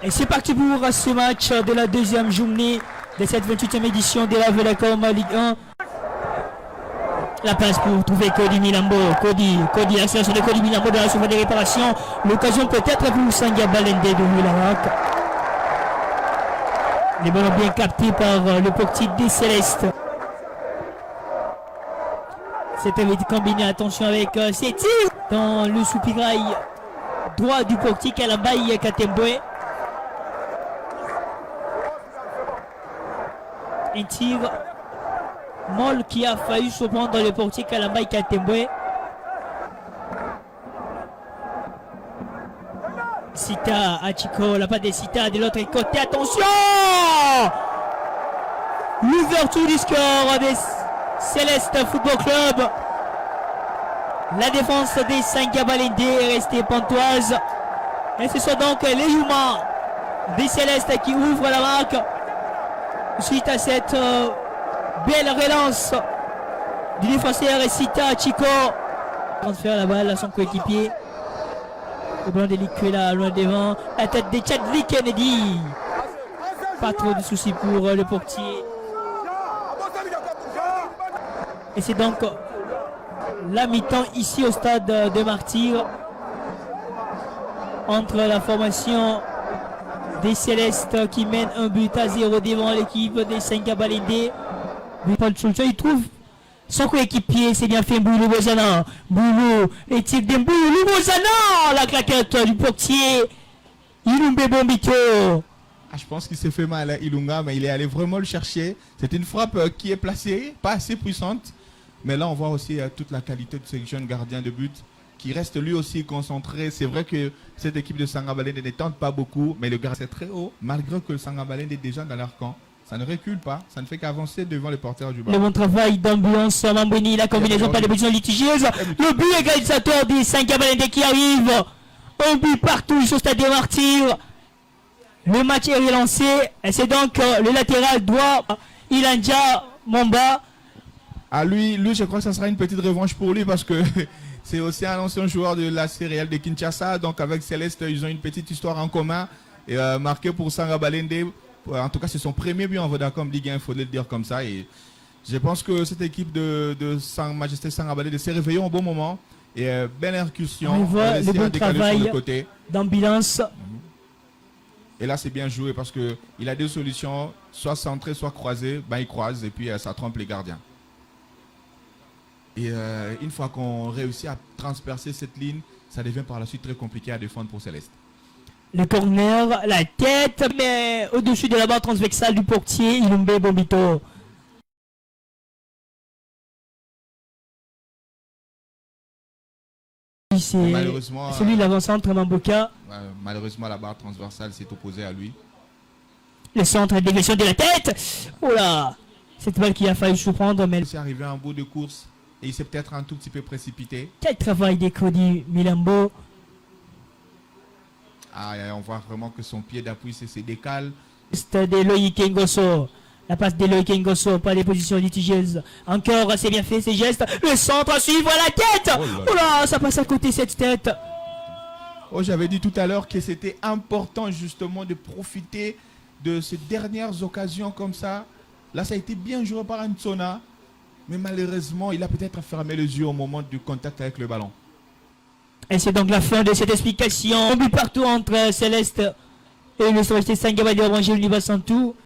Et c'est parti pour ce match de la deuxième journée de cette 28e édition de la Vodacom Ligue 1. La passe pour trouver Cody Milambo. Cody, l'accélération de Cody Milambo dans la surface de réparation. L'occasion peut-être pour Sanga Balende de Wilawak. Les ballons bien captés par le portier des Célestes. C'était combiné, attention avec ces tirs dans le soupirail droit du portier Kalambaye Katembwe. Un tir molle qui a failli surprendre le portier Kalambaye Katembwe. Sita Achiko, la patte de Sita de l'autre côté, attention! L'ouverture du score des Céleste Football Club. La défense des Sanga Balende est restée pantoise. Et ce sont donc les Yuma des Célestes qui ouvrent la marque suite à cette belle relance du défenseur Sita Chico. Transfère la balle à son coéquipier. Le ballon de Liquela loin devant. La tête de Chadley Kennedy. Pas trop de soucis pour le portier. Et c'est donc la mi-temps ici au stade de Martyrs entre la formation des Célestes qui mène 1-0 devant l'équipe des Sanga Balende. Il trouve son coéquipier, c'est bien fait Boulou Bozana. Boulou, les tirs de Boulou Bozana. La claquette du portier Ilumbe Bombito. Je pense qu'il s'est fait mal à Ilunga, mais il est allé vraiment le chercher. C'est une frappe qui est placée, pas assez puissante. Mais là, on voit aussi toute la qualité de ce jeune gardien de but qui reste lui aussi concentré. C'est vrai que cette équipe de Sanga Balende ne tente pas beaucoup, mais le gardien est très haut. Malgré que le Sanga Balende est déjà dans leur camp, ça ne recule pas, ça ne fait qu'avancer devant les porteurs du ballon. Le bon travail d'ambulance, Mamboni, la combinaison pas de position litigieuse. Le but égalisateur des Sanga Balende qui arrive. Un but partout sur le stade des Martyrs. Le match est relancé et c'est donc le latéral droit Ilanja Momba. À lui, je crois que ça sera une petite revanche pour lui parce que c'est aussi un ancien joueur de la Céréale de Kinshasa. Donc avec Céleste, ils ont une petite histoire en commun. Et marqué pour Sanga Balende. En tout cas, c'est son premier but en Vodacom Ligue 1, il faut le dire comme ça. Et je pense que cette équipe de Majesté Sanga Balende s'est réveillée au bon moment. Et belle incursion. On voit le bon travail d'ambulance. Et là, c'est bien joué parce qu'il a deux solutions, soit centré, soit croisé. Ben, il croise et puis ça trompe les gardiens. Et une fois qu'on réussit à transpercer cette ligne, ça devient par la suite très compliqué à défendre pour Céleste. Le corner, la tête, mais au-dessus de la barre transversale du portier, Ilumbe Bombito. C'est celui de l'avant-centre Mamboka. Malheureusement, la barre transversale s'est opposée à lui. Le centre, déviation de la tête. Oh là, cette balle qui a failli surprendre, mais... Il s'est arrivé en bout de course et il s'est peut-être un tout petit peu précipité. Quel travail de Cody Milambo. On voit vraiment que son pied d'appui se décale. De Loïc Ngosso. La passe de Loïc Ngosso, pas des positions litigieuses. Encore, c'est bien fait ces gestes. Le centre à suivre, la tête. Oh là, ça passe à côté cette tête. Oh, j'avais dit tout à l'heure que c'était important justement de profiter de ces dernières occasions comme ça. Là, ça a été bien joué par Antsona. Mais malheureusement, il a peut-être fermé les yeux au moment du contact avec le ballon. Et c'est donc la fin de cette explication. Un but partout entre Céleste et le Sanga Balende de Orangé Unibasantou.